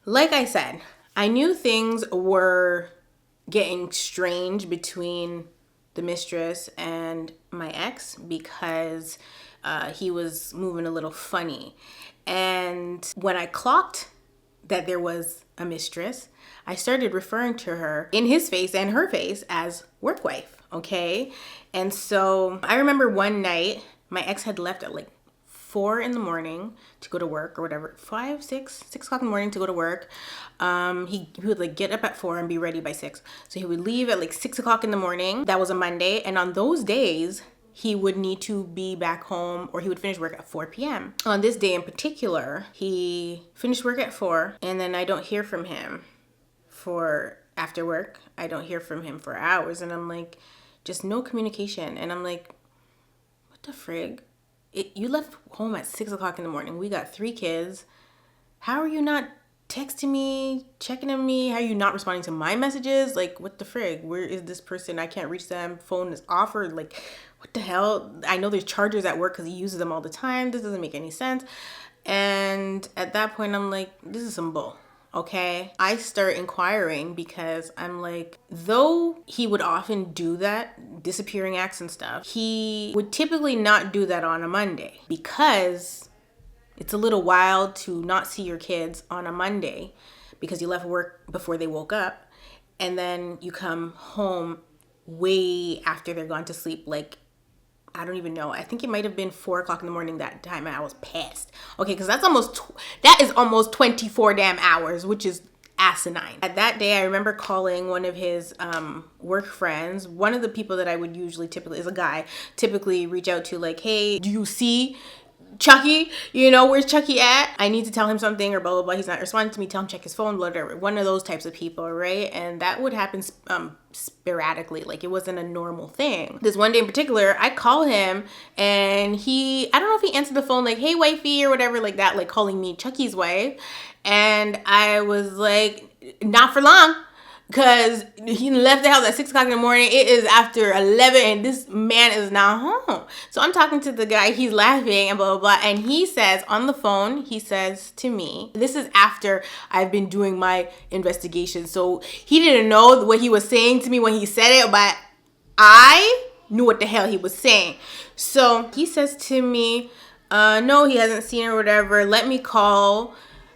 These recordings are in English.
like I said, I knew things were getting strange between the mistress and my ex because he was moving a little funny. And when I clocked that there was a mistress, I started referring to her in his face and her face as work wife, okay? And so I remember one night my ex had left at like 4 in the morning to go to work or whatever, 6 o'clock in the morning to go to work. He would like get up at 4 and be ready by 6. So he would leave at like 6 o'clock in the morning. That was a Monday. And on those days, he would need to be back home, or he would finish work at 4 p.m. On this day in particular, he finished work at 4, and then I don't hear from him for after work. I don't hear from him for hours, and I'm like, just no communication. And I'm like, what the frig? You left home at 6 o'clock in the morning. We got 3 kids. How are you not texting me, checking on me? How are you not responding to my messages? Like, what the frig? Where is this person? I can't reach them. Phone is off, or like, what the hell? I know there's chargers at work because he uses them all the time. This doesn't make any sense. And at that point, I'm like, this is some bull. Okay, I start inquiring because I'm like, though he would often do that, disappearing acts and stuff, he would typically not do that on a Monday because it's a little wild to not see your kids on a Monday because you left work before they woke up, and then you come home way after they're gone to sleep, like, I don't even know. I think it might have been 4 o'clock in the morning that time, and I was pissed. Okay, because that is almost 24 damn hours, which is asinine. At that day, I remember calling one of his work friends. One of the people that I would typically is a guy, typically reach out to, like, hey, do you see Chucky? You know, where's Chucky at? I need to tell him something, or blah, blah, blah. He's not responding to me. Tell him check his phone, whatever. One of those types of people, right? And that would happen sporadically. Like, it wasn't a normal thing. This one day in particular, I call him, and I don't know if he answered the phone like, hey, wifey, or whatever like that, like calling me Chucky's wife. And I was like, not for long. Because he left the house at 6 o'clock in the morning. It is after 11 and this man is not home. So I'm talking to the guy. He's laughing and blah, blah, blah. And he says on the phone, he says to me, this is after I've been doing my investigation. So he didn't know what he was saying to me when he said it, but I knew what the hell he was saying. So he says to me, no, he hasn't seen her or whatever. Let me call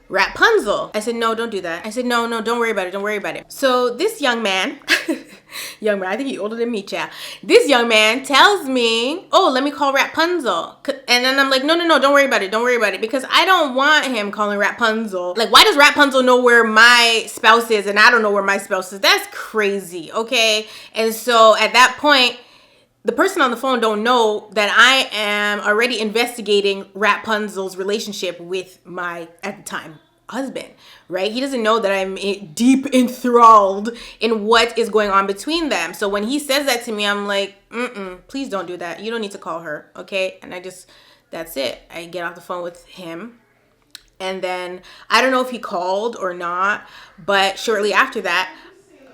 Rapunzel. I said, no, don't do that. I said, no, don't worry about it. Don't worry about it. So this young man, I think he's older than me, child. This young man tells me, oh, let me call Rapunzel. And then I'm like, no, don't worry about it. Don't worry about it. Because I don't want him calling Rapunzel. Like, why does Rapunzel know where my spouse is and I don't know where my spouse is? That's crazy, okay? And so at that point, the person on the phone don't know that I am already investigating Rapunzel's relationship with my, at the time, husband, right? He doesn't know that I'm deep enthralled in what is going on between them. So when he says that to me, I'm like, please don't do that. You don't need to call her, okay? And that's it. I get off the phone with him. And then, I don't know if he called or not, but shortly after that,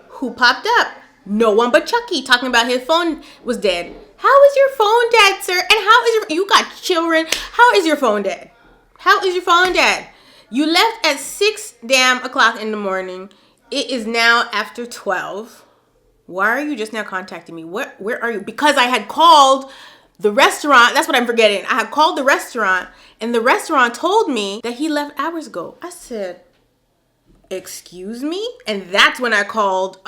who popped up? No one but Chucky, talking about his phone was dead. How is your phone dead, sir? And you got children. How is your phone dead? How is your phone dead? You left at 6 damn o'clock in the morning. It is now after 12. Why are you just now contacting me? Where are you? Because I had called the restaurant. That's what I'm forgetting. I had called the restaurant, and the restaurant told me that he left hours ago. I said, excuse me? And that's when I called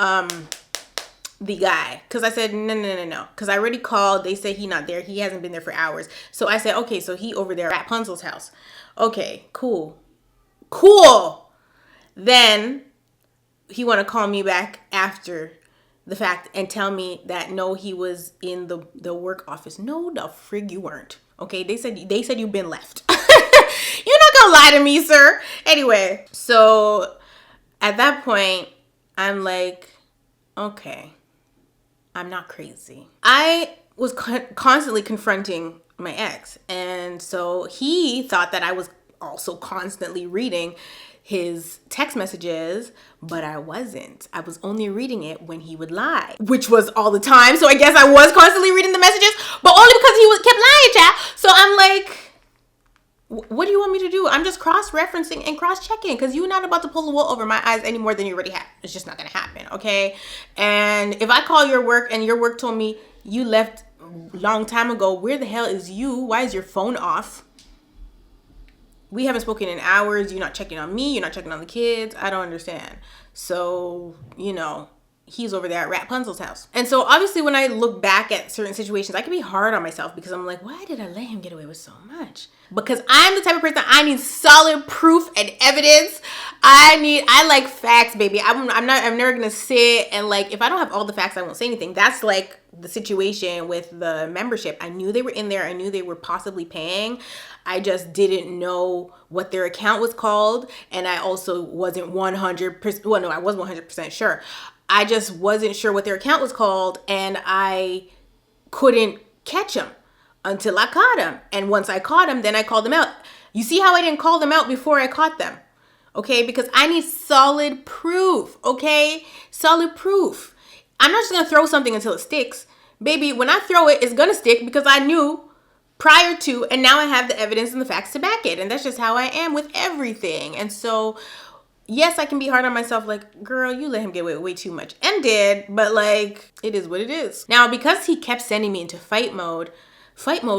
the guy, because I said no, because I already called. They said he not there. He hasn't been there for hours. So I said, okay, so he over there at Rapunzel's house. Okay, cool. Then he want to call me back after the fact and tell me that no, he was in the work office. No, the frig you weren't. Okay, they said you've been left. You're not gonna lie to me, sir. Anyway, so at that point, I'm like, okay, I'm not crazy. I was constantly confronting my ex. And so he thought that I was also constantly reading his text messages, but I wasn't. I was only reading it when he would lie, which was all the time. So I guess I was constantly reading the messages, but only because he kept lying, child. So I'm like, What do you want me to do? I'm just cross-referencing and cross-checking because you're not about to pull the wool over my eyes any more than you already have. It's just not going to happen, okay? And if I call your work and your work told me you left a long time ago, where the hell is you? Why is your phone off? We haven't spoken in hours. You're not checking on me. You're not checking on the kids. I don't understand. So, he's over there at Rapunzel's house. And so obviously when I look back at certain situations, I can be hard on myself because I'm like, why did I let him get away with so much? Because I'm the type of person, I need solid proof and evidence. I like facts, baby. I'm never gonna sit and like, if I don't have all the facts, I won't say anything. That's like the situation with the membership. I knew they were in there. I knew they were possibly paying. I just didn't know what their account was called. And I also wasn't 100%, well, no, I was 100% sure. I just wasn't sure what their account was called, and I couldn't catch them until I caught them. And once I caught them, then I called them out. You see how I didn't call them out before I caught them? Okay, because I need solid proof, okay? Solid proof. I'm not just gonna throw something until it sticks. Baby, when I throw it, it's gonna stick because I knew prior to, and now I have the evidence and the facts to back it. And that's just how I am with everything. And so, yes, I can be hard on myself, like, girl, you let him get away with way too much. And did, but like, it is what it is. Now, because he kept sending me into fight mode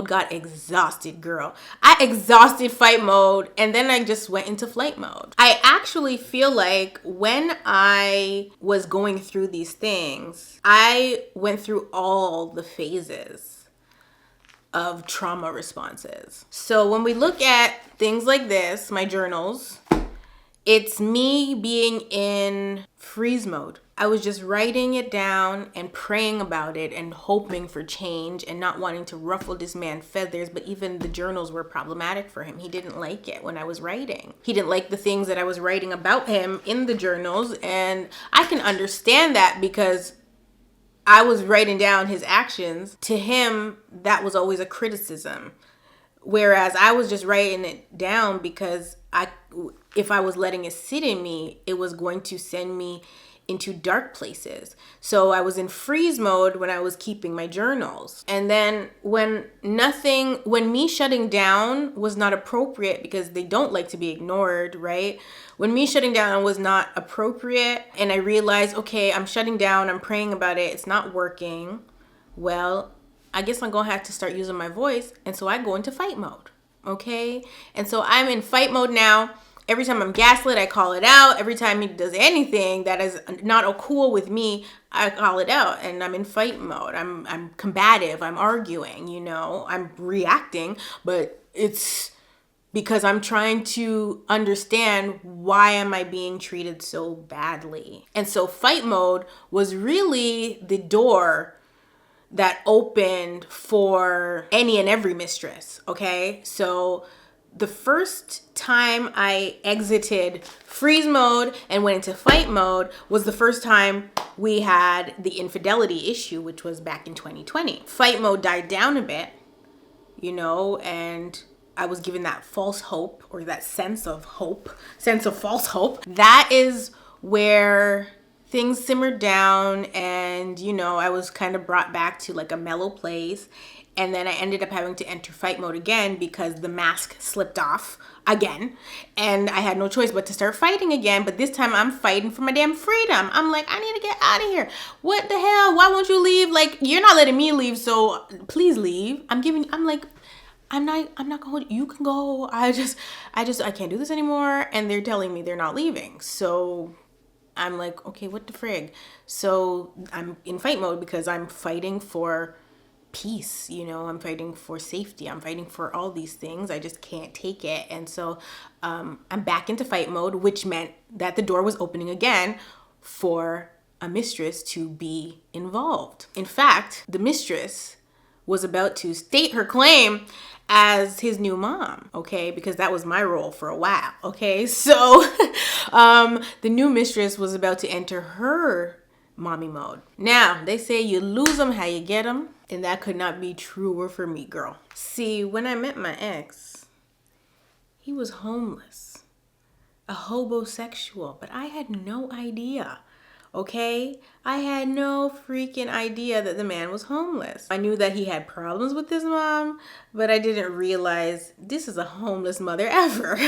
got exhausted, girl. I exhausted fight mode, and then I just went into flight mode. I actually feel like when I was going through these things, I went through all the phases of trauma responses. So when we look at things like this, my journals, it's me being in freeze mode. I was just writing it down and praying about it and hoping for change and not wanting to ruffle this man's feathers. But even the journals were problematic for him. He didn't like it when I was writing. He didn't like the things that I was writing about him in the journals. And I can understand that because I was writing down his actions. To him, that was always a criticism. Whereas I was just writing it down because if I was letting it sit in me, it was going to send me into dark places. So I was in freeze mode when I was keeping my journals. And then when me shutting down was not appropriate, because they don't like to be ignored, right? When me shutting down was not appropriate and I realized, okay, I'm shutting down, I'm praying about it, it's not working. Well, I guess I'm gonna have to start using my voice. And so I go into fight mode, okay? And so I'm in fight mode now. Every time I'm gaslit, I call it out. Every time he does anything that is not cool with me, I call it out. And I'm in fight mode. I'm combative. I'm arguing, I'm reacting. But it's because I'm trying to understand, why am I being treated so badly? And so fight mode was really the door that opened for any and every mistress, okay? So the first time I exited freeze mode and went into fight mode was the first time we had the infidelity issue, which was back in 2020. Fight mode died down a bit, and I was given that false hope, or that sense of false hope. That is where things simmered down, and I was kind of brought back to like a mellow place. And then I ended up having to enter fight mode again because the mask slipped off again. And I had no choice but to start fighting again. But this time I'm fighting for my damn freedom. I'm like, I need to get out of here. What the hell? Why won't you leave? Like, you're not letting me leave, so please leave. I'm not going, you can go. I can't do this anymore. And they're telling me they're not leaving. So I'm like, okay, what the frig? So I'm in fight mode because I'm fighting for peace, I'm fighting for safety, I'm fighting for all these things. I just can't take it. And so I'm back into fight mode, which meant that the door was opening again for a mistress to be involved. In fact, the mistress was about to state her claim as his new mom, okay? Because that was my role for a while, okay? So the new mistress was about to enter her mommy mode. Now, they say you lose them how you get them, and that could not be truer for me, girl. See, when I met my ex, he was homeless, a hobosexual, but I had no idea Okay? I had no freaking idea that the man was homeless. I knew that he had problems with his mom, but I didn't realize this is a homeless mother ever.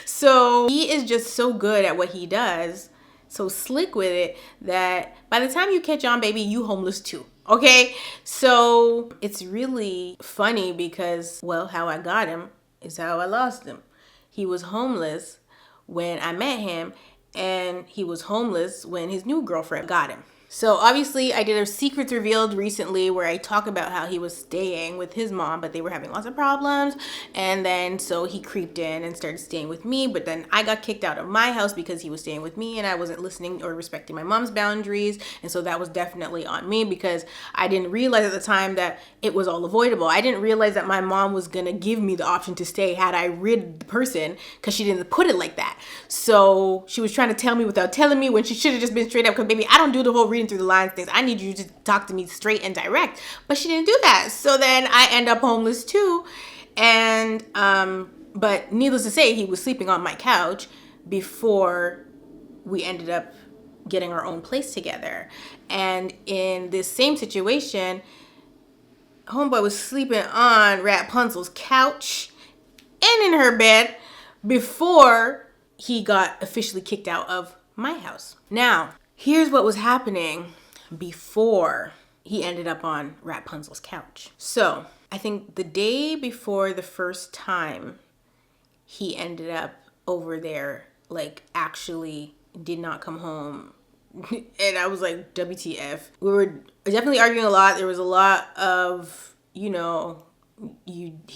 So he is just so good at what he does, so slick with it, that by the time you catch on, baby, you homeless too. Okay? So it's really funny because, well, how I got him is how I lost him. He was homeless when I met him, and he was homeless when his new girlfriend got him. So obviously I did a Secrets Revealed recently where I talk about how he was staying with his mom, but they were having lots of problems. And then so he creeped in and started staying with me, but then I got kicked out of my house because he was staying with me and I wasn't listening or respecting my mom's boundaries. And so that was definitely on me because I didn't realize at the time that it was all avoidable. I didn't realize that my mom was gonna give me the option to stay had I rid the person, because she didn't put it like that. So she was trying to tell me without telling me when she should have just been straight up, because baby, I don't do the whole reading through the lines things. I need you to talk to me straight and direct. But she didn't do that. So then I end up homeless too. And but needless to say, he was sleeping on my couch before we ended up getting our own place together. And in this same situation, homeboy was sleeping on Rapunzel's couch and in her bed before he got officially kicked out of my house. Now, here's what was happening before he ended up on Rapunzel's couch. So, I think the day before the first time he ended up over there, like actually did not come home. And I was like, WTF. We were definitely arguing a lot. There was a lot of, he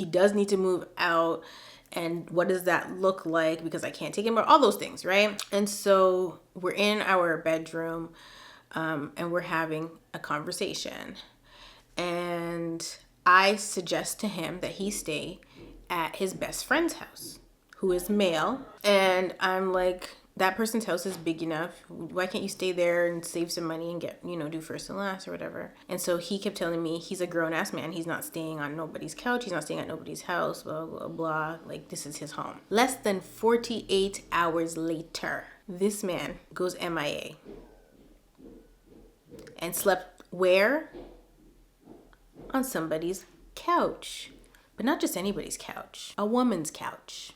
does need to move out. And what does that look like? Because I can't take him, or all those things, right? And so we're in our bedroom and we're having a conversation. And I suggest to him that he stay at his best friend's house, who is male. And I'm like, that person's house is big enough. Why can't you stay there and save some money and get, do first and last or whatever? And so he kept telling me he's a grown-ass man. He's not staying on nobody's couch. He's not staying at nobody's house, blah, blah, blah. Like, this is his home. Less than 48 hours later, this man goes MIA. And slept where? On somebody's couch. But not just anybody's couch. A woman's couch.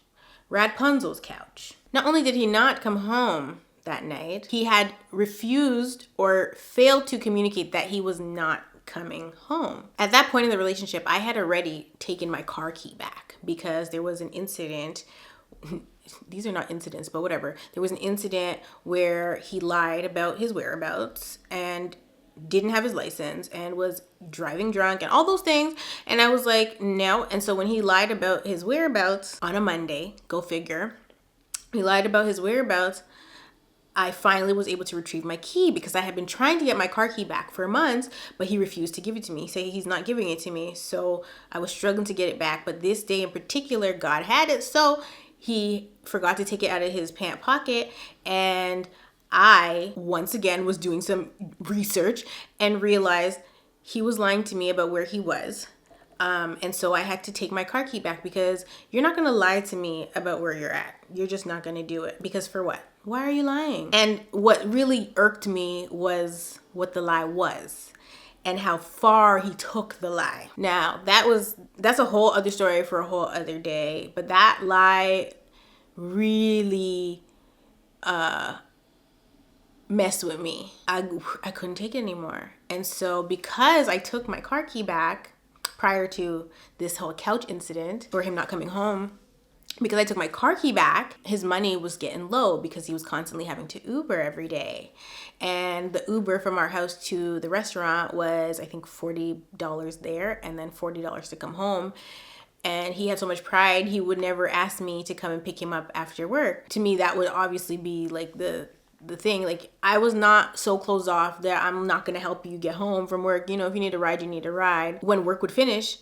Rapunzel's couch. Not only did he not come home that night, he had refused or failed to communicate that he was not coming home. At that point in the relationship, I had already taken my car key back because there was an incident. These are not incidents, but whatever. There was an incident where he lied about his whereabouts and didn't have his license and was driving drunk and all those things. And I was like, no. And so when he lied about his whereabouts on a Monday, go figure, he lied about his whereabouts, I finally was able to retrieve my key because I had been trying to get my car key back for months, but he refused to give it to me. Say he's not giving it to me. So I was struggling to get it back. But this day in particular, God had it. So he forgot to take it out of his pant pocket, and I, once again, was doing some research and realized he was lying to me about where he was. And so I had to take my car key back because you're not going to lie to me about where you're at. You're just not going to do it. Because for what? Why are you lying? And what really irked me was what the lie was and how far he took the lie. Now, that's a whole other story for a whole other day. But that lie really messed with me. I couldn't take it anymore. And so because I took my car key back prior to this whole couch incident for him not coming home, because I took my car key back, his money was getting low because he was constantly having to Uber every day. And the Uber from our house to the restaurant was, I think, $40 there and then $40 to come home. And he had so much pride, he would never ask me to come and pick him up after work. To me, that would obviously be like the thing. Like, I was not so closed off that I'm not going to help you get home from work. If you need a ride, you need a ride. When work would finish,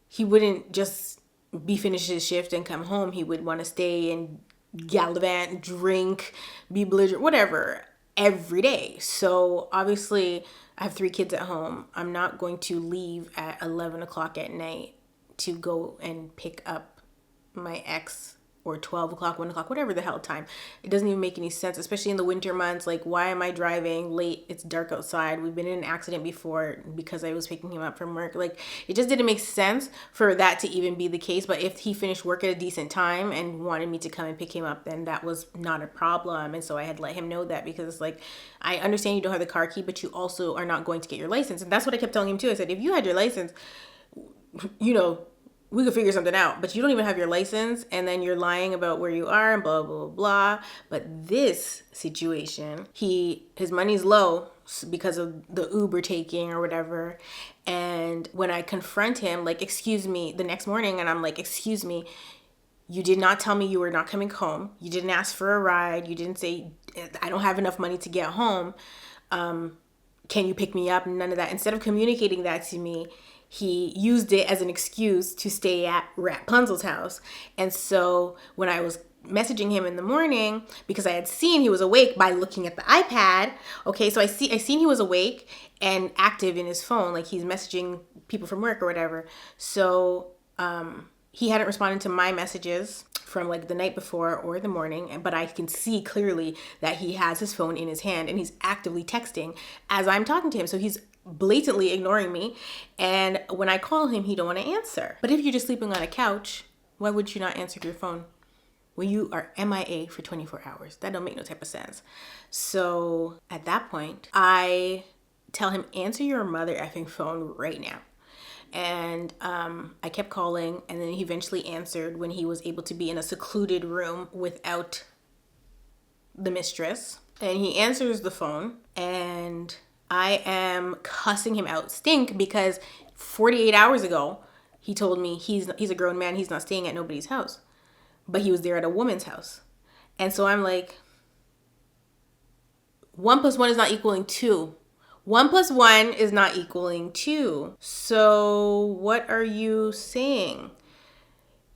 he wouldn't just be finished his shift and come home. He would want to stay and gallivant, drink, be belligerent, whatever, every day. So obviously I have 3 kids at home. I'm not going to leave at 11 o'clock at night to go and pick up my ex or 12 o'clock, 1 o'clock, whatever the hell time. It doesn't even make any sense, especially in the winter months. Like, why am I driving late? It's dark outside. We've been in an accident before because I was picking him up from work. Like, it just didn't make sense for that to even be the case. But if he finished work at a decent time and wanted me to come and pick him up, then that was not a problem. And so I had let him know that, because it's like, I understand you don't have the car key, but you also are not going to get your license. And that's what I kept telling him too. I said, if you had your license, we could figure something out, but you don't even have your license, and then you're lying about where you are and blah, blah, blah. But this situation, his money's low because of the Uber taking or whatever. And when I confront him, like, excuse me, the next morning, and I'm like, excuse me, you did not tell me you were not coming home. You didn't ask for a ride. You didn't say, I don't have enough money to get home. Can you pick me up? None of that. Instead of communicating that to me, he used it as an excuse to stay at Rapunzel's house. And so when I was messaging him in the morning, because I had seen he was awake by looking at the iPad. Okay, so I seen he was awake and active in his phone, like he's messaging people from work or whatever. So he hadn't responded to my messages from like the night before or the morning, but I can see clearly that he has his phone in his hand and he's actively texting as I'm talking to him. So he's blatantly ignoring me, and when I call him, he don't want to answer. But if you're just sleeping on a couch, why would you not answer your phone when you are MIA for 24 hours? That don't make no type of sense. So at that point, I tell him, answer your mother effing phone right now. And I kept calling, and then he eventually answered when he was able to be in a secluded room without the mistress. And he answers the phone, and I am cussing him out stink, because 48 hours ago, he told me he's a grown man, he's not staying at nobody's house. But he was there at a woman's house. And so I'm like, 1 + 1 is not equaling 2. 1 + 1 is not equaling 2. So what are you saying?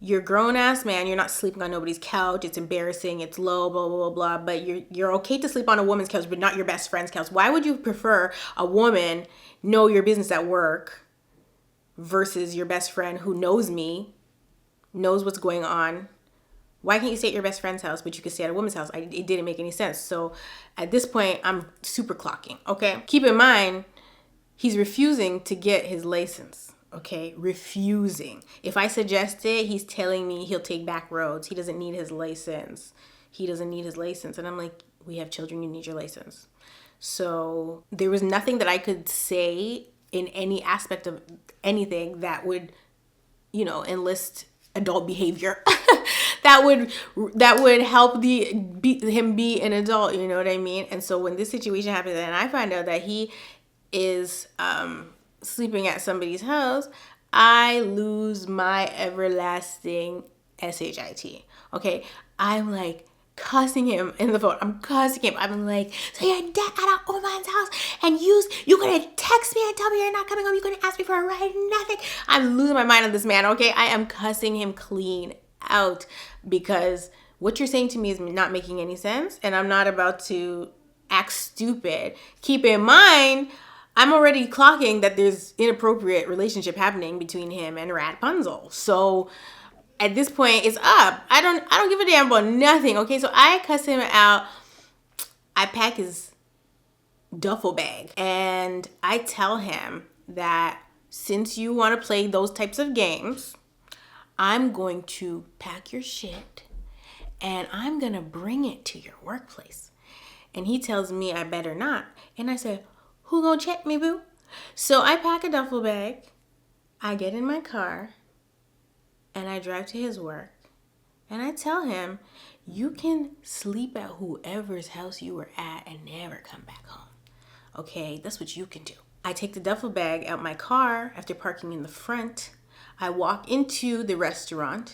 You're a grown-ass man. You're not sleeping on nobody's couch. It's embarrassing. It's low, blah, blah, blah, blah. But you're okay to sleep on a woman's couch, but not your best friend's couch. Why would you prefer a woman know your business at work versus your best friend who knows me, knows what's going on? Why can't you stay at your best friend's house, but you could stay at a woman's house? It didn't make any sense. So at this point, I'm super clocking, okay? Keep in mind, he's refusing to get his license. Okay, refusing. If I suggest it, he's telling me he'll take back roads. He doesn't need his license. He doesn't need his license. And I'm like, we have children, you need your license. So there was nothing that I could say in any aspect of anything that would, enlist adult behavior. that would help him be an adult, you know what I mean? And so when this situation happens and I find out that he is sleeping at somebody's house, I lose my everlasting SHIT. Okay, I'm like cussing him in the phone. I'm cussing him. I'm like, so you're at a woman's house and you're gonna text me and tell me you're not coming home. You're gonna ask me for a ride? Nothing. I'm losing my mind on this man. Okay, I am cussing him clean out, because what you're saying to me is not making any sense, and I'm not about to act stupid. Keep in mind, I'm already clocking that there's inappropriate relationship happening between him and Rapunzel. So at this point, it's up. I don't give a damn about nothing. Okay, so I cuss him out. I pack his duffel bag and I tell him that since you want to play those types of games, I'm going to pack your shit and I'm going to bring it to your workplace. And he tells me I better not. And I said, who gonna check me, boo? So I pack a duffel bag, I get in my car, and I drive to his work. And I tell him, you can sleep at whoever's house you were at and never come back home. Okay, that's what you can do. I take the duffel bag out my car after parking in the front. I walk into the restaurant.